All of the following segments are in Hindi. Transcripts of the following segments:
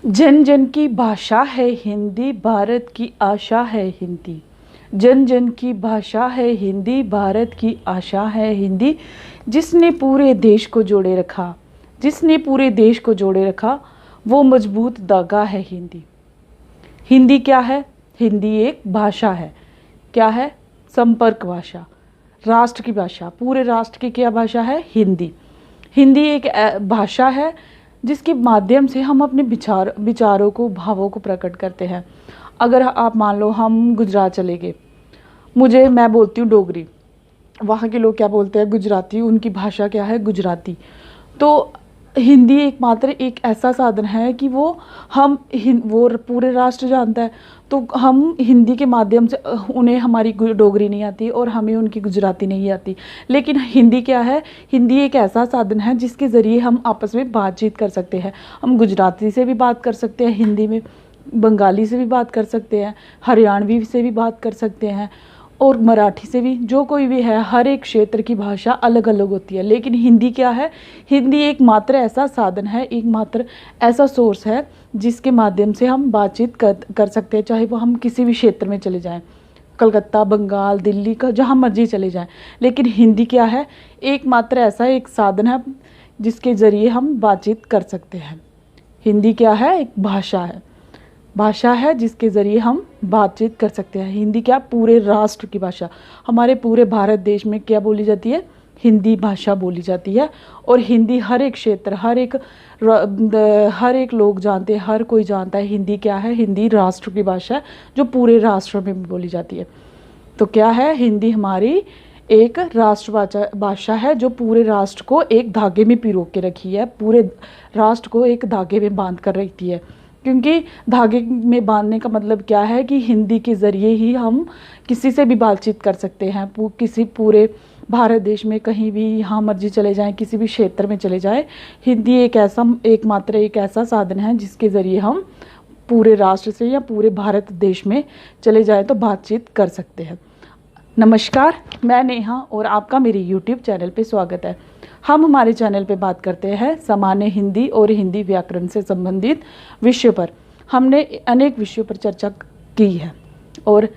जन जन की भाषा है हिंदी, भारत की आशा है हिंदी। जन जन की भाषा है हिंदी, भारत की आशा है हिंदी। जिसने पूरे देश को जोड़े रखा, जिसने पूरे देश को जोड़े रखा, वो मजबूत धागा है हिंदी। हिंदी क्या है? हिंदी एक भाषा है। क्या है? संपर्क भाषा, राष्ट्र की भाषा। पूरे राष्ट्र की क्या भाषा है? हिंदी। हिंदी एक भाषा है जिसके माध्यम से हम अपने विचारों को, भावों को प्रकट करते हैं। अगर आप मान लो हम गुजरात चले गए, मैं बोलती हूँ डोगरी, वहाँ के लोग क्या बोलते हैं? गुजराती। उनकी भाषा क्या है? गुजराती। तो हिंदी एकमात्र एक ऐसा साधन है कि वो पूरे राष्ट्र जानता है। तो हम हिंदी के माध्यम से, उन्हें हमारी डोगरी नहीं आती और हमें उनकी गुजराती नहीं आती, लेकिन हिंदी क्या है? हिंदी एक ऐसा साधन है जिसके ज़रिए हम आपस में बातचीत कर सकते हैं। हम गुजराती से भी बात कर सकते हैं हिंदी में, बंगाली से भी बात कर सकते हैं, हरियाणवी से भी बात कर सकते हैं, और मराठी से भी। जो कोई भी है, हर एक क्षेत्र की भाषा अलग अलग होती है, लेकिन हिंदी क्या है? हिंदी एकमात्र ऐसा साधन है, एकमात्र ऐसा सोर्स है जिसके माध्यम से हम बातचीत कर सकते हैं, चाहे वो हम किसी भी क्षेत्र में चले जाएं, कलकत्ता, बंगाल, दिल्ली का, जहाँ मर्जी चले जाएं। लेकिन हिंदी क्या है? एकमात्र ऐसा एक साधन है जिसके ज़रिए हम बातचीत कर सकते हैं। हिंदी क्या है? एक भाषा है जिसके ज़रिए हम बातचीत कर सकते हैं। हिंदी क्या? पूरे राष्ट्र की भाषा। हमारे पूरे भारत देश में क्या बोली जाती है? हिंदी भाषा बोली जाती है। और हिंदी हर एक क्षेत्र, हर एक लोग जानते हैं, हर कोई जानता है हिंदी क्या है। हिंदी राष्ट्र की भाषा है जो पूरे राष्ट्र में बोली जाती है। तो क्या है? हिंदी हमारी एक राष्ट्र भाषा है जो पूरे राष्ट्र को एक धागे में पिरो के रखी है, पूरे राष्ट्र को एक धागे में बांध कर रखती है। क्योंकि धागे में बांधने का मतलब क्या है कि हिंदी के ज़रिए ही हम किसी से भी बातचीत कर सकते हैं। किसी पूरे भारत देश में कहीं भी, यहाँ मर्जी चले जाएं, किसी भी क्षेत्र में चले जाएं, हिंदी एकमात्र एक ऐसा साधन है जिसके ज़रिए हम पूरे राष्ट्र से या पूरे भारत देश में चले जाएं तो बातचीत कर सकते हैं। नमस्कार, मैं नेहा और आपका मेरे YouTube चैनल पे स्वागत है। हम हमारे चैनल पे बात करते हैं सामान्य हिंदी और हिंदी व्याकरण से संबंधित विषयों पर। हमने अनेक विषयों पर चर्चा की है और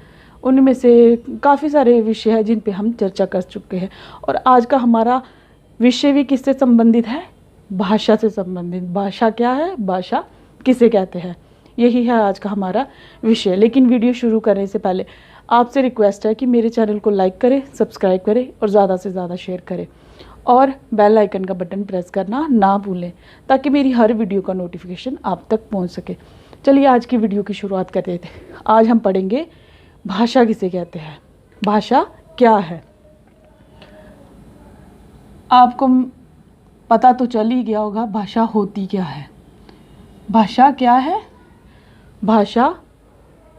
उनमें से काफ़ी सारे विषय हैं जिन पे हम चर्चा कर चुके हैं। और आज का हमारा विषय भी किससे संबंधित है? भाषा से संबंधित। भाषा क्या है? भाषा किसे कहते हैं? यही है आज का हमारा विषय। लेकिन वीडियो शुरू करने से पहले आपसे रिक्वेस्ट है कि मेरे चैनल को लाइक करें, सब्सक्राइब करें और ज़्यादा से ज़्यादा शेयर करें, और बेल आइकन का बटन प्रेस करना ना भूलें ताकि मेरी हर वीडियो का नोटिफिकेशन आप तक पहुंच सके। चलिए आज की वीडियो की शुरुआत करते थे। आज हम पढ़ेंगे भाषा किसे कहते हैं। भाषा क्या है? आपको पता तो चल ही गया होगा भाषा होती क्या है। भाषा क्या है? भाषा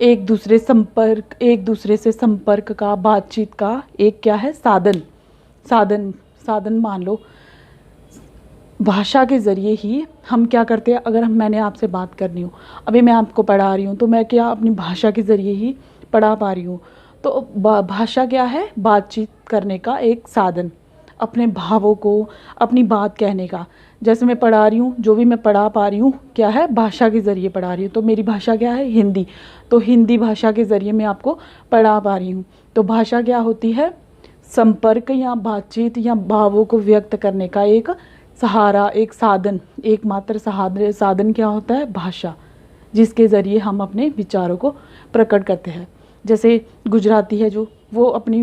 एक दूसरे से संपर्क का, बातचीत का एक क्या है? साधन मान लो। भाषा के ज़रिए ही हम क्या करते हैं? अगर मैंने आपसे बात करनी हो, अभी मैं आपको पढ़ा रही हूँ, तो मैं क्या अपनी भाषा के ज़रिए ही पढ़ा पा रही हूँ। तो भाषा क्या है? बातचीत करने का एक साधन, अपने भावों को, अपनी बात कहने का। जैसे मैं पढ़ा रही हूँ, जो भी मैं पढ़ा पा रही हूँ क्या है? भाषा के ज़रिए पढ़ा रही हूँ। तो मेरी भाषा क्या है? हिंदी। तो हिंदी भाषा के ज़रिए मैं आपको पढ़ा पा रही हूँ। तो भाषा क्या होती है? संपर्क या बातचीत या भावों को व्यक्त करने का एक सहारा, एक साधन। एकमात्र साधन क्या होता है? भाषा, जिसके ज़रिए हम अपने विचारों को प्रकट करते हैं। जैसे गुजराती है जो, वो अपनी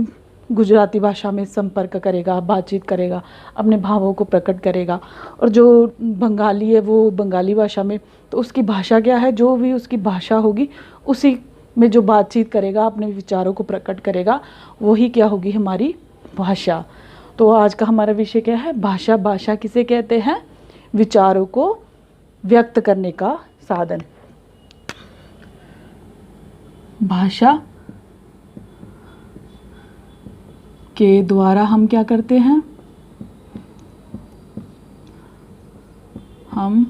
गुजराती भाषा में संपर्क करेगा, बातचीत करेगा, अपने भावों को प्रकट करेगा। और जो बंगाली है वो बंगाली भाषा में, तो उसकी भाषा क्या है? जो भी उसकी भाषा होगी उसी में जो बातचीत करेगा, अपने विचारों को प्रकट करेगा, वही क्या होगी? हमारी भाषा। तो आज का हमारा विषय क्या है? भाषा। भाषा किसे कहते हैं? विचारों को व्यक्त करने का साधन। भाषा के द्वारा हम क्या करते हैं? हम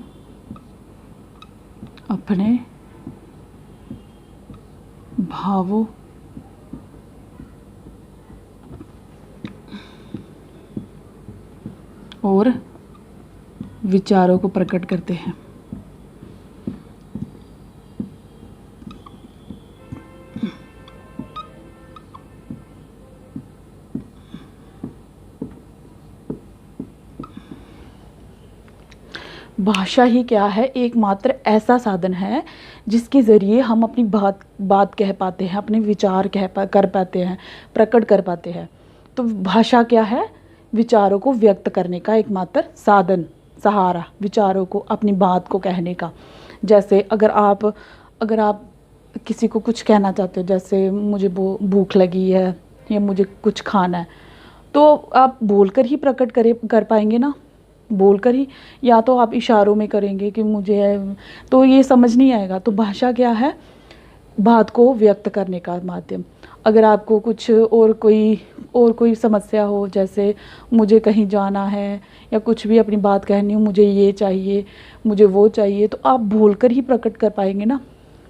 अपने भावों और विचारों को प्रकट करते हैं। भाषा ही क्या है, एकमात्र ऐसा साधन है जिसके ज़रिए हम अपनी बात बात कह पाते हैं, अपने विचार कर पाते हैं, प्रकट कर पाते हैं। तो भाषा क्या है, विचारों को व्यक्त करने का एकमात्र साधन, सहारा, विचारों को, अपनी बात को कहने का। जैसे अगर आप किसी को कुछ कहना चाहते हो, जैसे मुझे भूख लगी है या मुझे कुछ खाना है, तो आप बोलकर ही प्रकट कर पाएंगे ना, बोलकर ही। या तो आप इशारों में करेंगे कि मुझे, तो ये समझ नहीं आएगा। तो भाषा क्या है, बात को व्यक्त करने का माध्यम। अगर आपको कुछ और कोई समस्या हो, जैसे मुझे कहीं जाना है या कुछ भी अपनी बात कहनी हो, मुझे ये चाहिए, मुझे वो चाहिए, तो आप बोलकर ही प्रकट कर पाएंगे ना,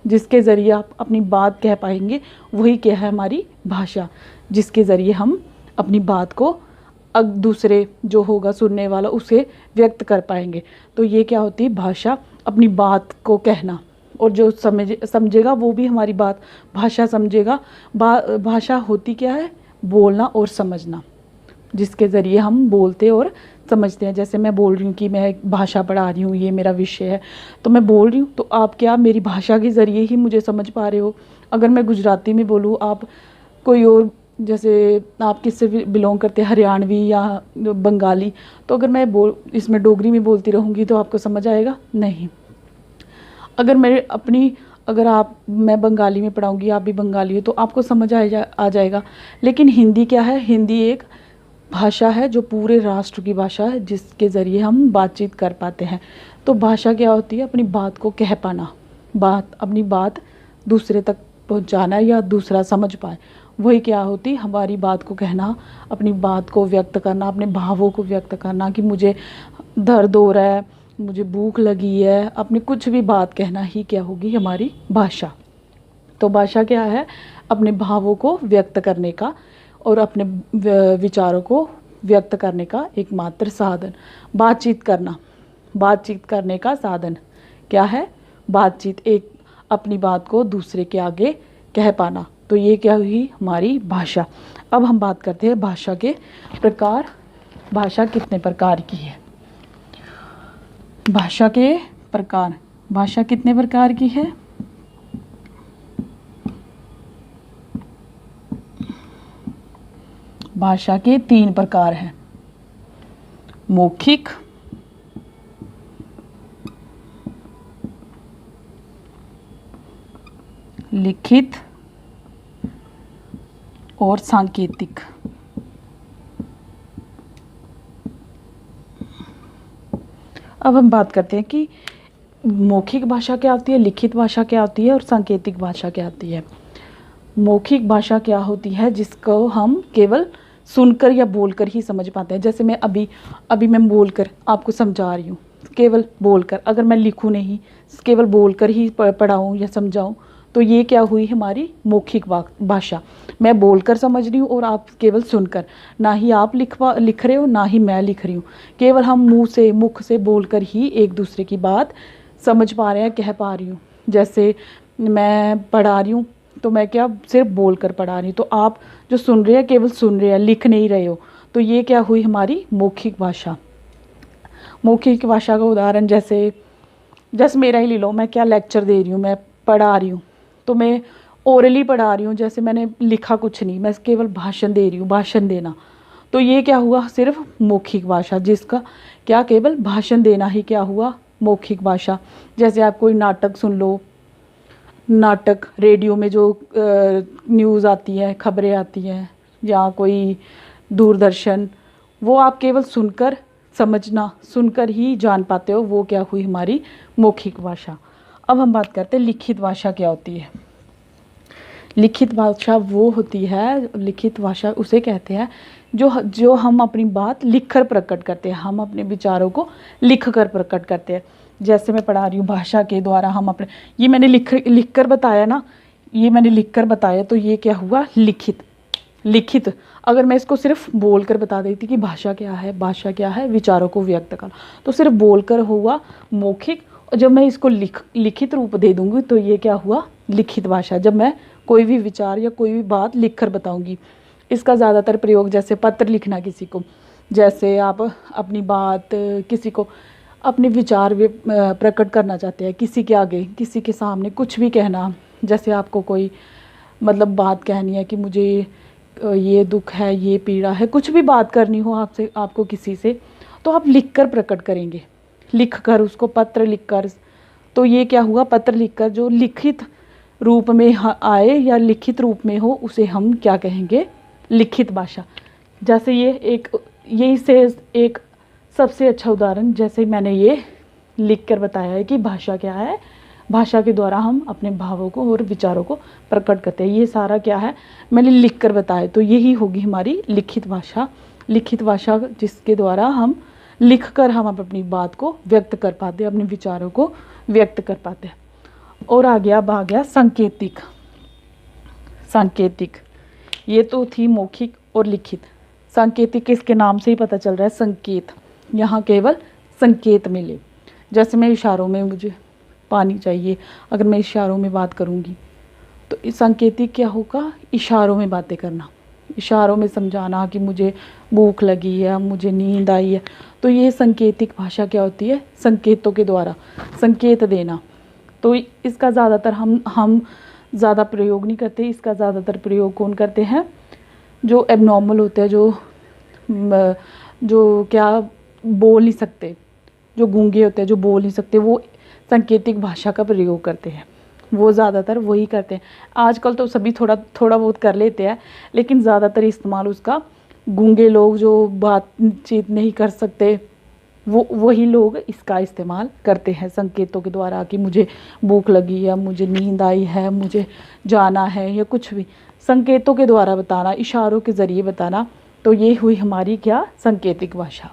जिसके ज़रिए आप अपनी बात कह पाएंगे। वही क्या है, हमारी भाषा, जिसके ज़रिए हम अपनी बात को दूसरे जो होगा सुनने वाला उसे व्यक्त कर पाएंगे। तो ये क्या होती है, भाषा, अपनी बात को कहना। और जो समझेगा वो भी हमारी बात, भाषा समझेगा। भाषा होती क्या है, बोलना और समझना, जिसके ज़रिए हम बोलते और समझते हैं। जैसे मैं बोल रही हूँ कि मैं भाषा पढ़ा रही हूँ, ये मेरा विषय है, तो मैं बोल रही हूँ, तो आप क्या मेरी भाषा के ज़रिए ही मुझे समझ पा रहे हो। अगर मैं गुजराती में बोलूँ, आप कोई और, जैसे आप किससे बिलोंग करते हैं, हरियाणवी या बंगाली, तो अगर मैं इसमें डोगरी में बोलती रहूँगी तो आपको समझ आएगा नहीं। मैं बंगाली में पढ़ाऊँगी, आप भी बंगाली हो, तो आपको समझ आ जाएगा। लेकिन हिंदी क्या है, हिंदी एक भाषा है जो पूरे राष्ट्र की भाषा है, जिसके ज़रिए हम बातचीत कर पाते हैं। तो भाषा क्या होती है, अपनी बात को कह पाना, अपनी बात दूसरे तक पहुंचाना या दूसरा समझ पाए। वही क्या होती, हमारी बात को कहना, अपनी बात को व्यक्त करना, अपने भावों को व्यक्त करना कि मुझे दर्द हो रहा है, मुझे भूख लगी है, अपनी कुछ भी बात कहना ही क्या होगी, हमारी भाषा। तो भाषा क्या है, अपने भावों को व्यक्त करने का और अपने विचारों को व्यक्त करने का एकमात्र साधन। बातचीत करने का साधन क्या है, बातचीत, एक अपनी बात को दूसरे के आगे कह पाना। तो ये क्या हुई, हमारी भाषा। अब हम बात करते हैं भाषा के प्रकार। भाषा कितने प्रकार की है, भाषा के प्रकार। भाषा कितने प्रकार की है, भाषा के 3 प्रकार हैं, मौखिक, लिखित और सांकेतिक। अब हम बात करते हैं कि मौखिक भाषा क्या होती है, लिखित भाषा क्या होती है और सांकेतिक भाषा क्या होती है। मौखिक भाषा क्या होती है, जिसको हम केवल सुनकर या बोलकर ही समझ पाते हैं। जैसे मैं अभी मैं बोलकर आपको समझा रही हूँ, केवल बोलकर। अगर मैं लिखूँ नहीं, केवल बोलकर ही पढ़ाऊँ या समझाऊँ, तो ये क्या हुई, हमारी मौखिक भाषा। मैं बोलकर समझ रही हूँ और आप केवल सुनकर, ना ही आप लिख रहे हो ना ही मैं लिख रही हूँ, केवल हम मुख से बोलकर ही एक दूसरे की बात समझ पा रहे हैं, कह पा रही हूँ। जैसे मैं पढ़ा रही हूँ तो मैं क्या सिर्फ बोलकर पढ़ा रही हूँ, तो आप जो सुन रहे हैं केवल सुन रहे हैं, लिख नहीं रहे हो। तो ये क्या हुई, हमारी मौखिक भाषा। मौखिक भाषा का उदाहरण जैसे मेरा ही ले लो, मैं क्या लेक्चर दे रही हूँ, मैं पढ़ा रही हूँ, तो मैं ओरली पढ़ा रही हूँ, जैसे मैंने लिखा कुछ नहीं, मैं केवल भाषण दे रही हूँ, भाषण देना। तो ये क्या हुआ, सिर्फ मौखिक भाषा, जिसका क्या केवल भाषण देना ही क्या हुआ, मौखिक भाषा। जैसे आप कोई नाटक सुन लो, नाटक, रेडियो में जो न्यूज़ आती है, खबरें आती हैं, या कोई दूरदर्शन, वो आप केवल सुनकर समझना, सुनकर ही जान पाते हो, वो क्या हुई, हमारी मौखिक भाषा। अब हम बात करते हैं लिखित भाषा क्या होती है। लिखित भाषा वो होती है, लिखित भाषा उसे कहते हैं जो हम अपनी बात लिखकर प्रकट करते हैं, हम अपने विचारों को लिख कर प्रकट करते हैं। जैसे मैं पढ़ा रही हूँ, भाषा के द्वारा हम अपने, ये मैंने लिख कर बताया ना, ये मैंने लिख कर बताया, तो ये क्या हुआ, लिखित। अगर मैं इसको सिर्फ बोलकर बता देती कि भाषा क्या है, विचारों को व्यक्त करना, तो सिर्फ बोलकर हुआ मौखिक। और जब मैं इसको लिखित रूप दे दूंगी तो ये क्या हुआ, लिखित भाषा, जब मैं कोई भी विचार या कोई भी बात लिख कर बताऊंगी। इसका ज़्यादातर प्रयोग जैसे पत्र लिखना किसी को, जैसे आप अपनी बात किसी को अपने विचार प्रकट करना चाहते हैं, किसी के आगे, किसी के सामने कुछ भी कहना। जैसे आपको कोई मतलब बात कहनी है कि मुझे ये दुख है, ये पीड़ा है, कुछ भी बात करनी हो आपसे, आपको किसी से, तो आप लिख कर प्रकट करेंगे, लिख कर उसको, पत्र लिख कर। तो ये क्या हुआ, पत्र लिखकर जो लिखित रूप में आए या लिखित रूप में हो, उसे हम क्या कहेंगे, लिखित भाषा। जैसे ये यही से एक सबसे अच्छा उदाहरण, जैसे मैंने ये लिख कर बताया है कि भाषा क्या है। भाषा के द्वारा हम अपने भावों को और विचारों को प्रकट करते हैं। ये सारा क्या है, मैंने लिख कर बताया, तो यही होगी हमारी लिखित भाषा। लिखित भाषा जिसके द्वारा हम लिख कर हम अपनी बात को व्यक्त कर पाते हैं, अपने विचारों को व्यक्त कर पाते हैं। और आ गया सांकेतिक। सांकेतिक, ये तो थी मौखिक और लिखित। सांकेतिक इसके नाम से ही पता चल रहा है, संकेत। यहाँ केवल संकेत मिले। जैसे मैं इशारों में, मुझे पानी चाहिए, अगर मैं इशारों में बात करूँगी तो इस सांकेतिक क्या होगा, इशारों में बातें करना, इशारों में समझाना कि मुझे भूख लगी है, मुझे नींद आई है। तो ये सांकेतिक भाषा क्या होती है, संकेतों के द्वारा संकेत देना। तो इसका ज़्यादातर हम ज़्यादा प्रयोग नहीं करते। इसका ज़्यादातर प्रयोग कौन करते हैं, जो एबनॉर्मल होते हैं, जो क्या बोल नहीं सकते, जो गूंगे होते हैं, जो बोल नहीं सकते, वो सांकेतिक भाषा का प्रयोग करते हैं। वो ज़्यादातर वही करते हैं। आजकल तो सभी थोड़ा बहुत कर लेते हैं, लेकिन ज़्यादातर इस्तेमाल उसका गूंगे लोग, जो बातचीत नहीं कर सकते, वही लोग इसका इस्तेमाल करते हैं संकेतों के द्वारा, कि मुझे भूख लगी है, मुझे नींद आई है, मुझे जाना है, या कुछ भी संकेतों के द्वारा बताना, इशारों के ज़रिए बताना। तो ये हुई हमारी क्या, सांकेतिक भाषा।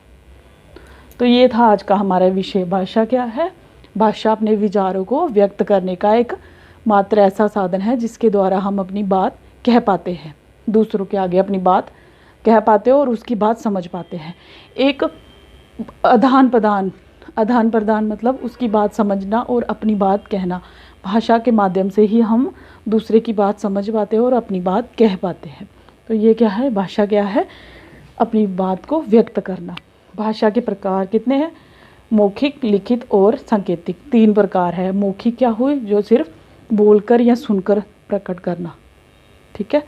तो ये था आज का हमारा विषय, भाषा क्या है। भाषा अपने विचारों को व्यक्त करने का एक मात्र ऐसा साधन है जिसके द्वारा हम अपनी बात कह पाते हैं, दूसरों के आगे अपनी बात कह पाते हैं और उसकी बात समझ पाते हैं। एक आदान प्रदान मतलब उसकी बात समझना और अपनी बात कहना। भाषा के माध्यम से ही हम दूसरे की बात समझ पाते हैं और अपनी बात कह पाते हैं। तो ये क्या है, भाषा क्या है, अपनी बात को व्यक्त करना। भाषा के प्रकार कितने हैं, मौखिक, लिखित और सांकेतिक, 3 प्रकार है। मौखिक क्या हुई, जो सिर्फ बोलकर या सुनकर प्रकट करना, ठीक है।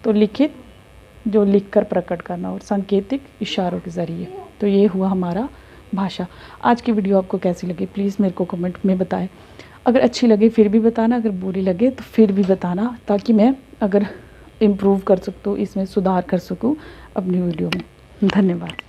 तो लिखित, जो लिखकर प्रकट करना, और सांकेतिक, इशारों के ज़रिए। तो ये हुआ हमारा भाषा। आज की वीडियो आपको कैसी लगी प्लीज़ मेरे को कमेंट में बताएं। अगर अच्छी लगे फिर भी बताना, अगर बुरी लगे तो फिर भी बताना, ताकि मैं अगर इम्प्रूव कर सकूँ, इसमें सुधार कर सकूँ अपनी वीडियो में। धन्यवाद।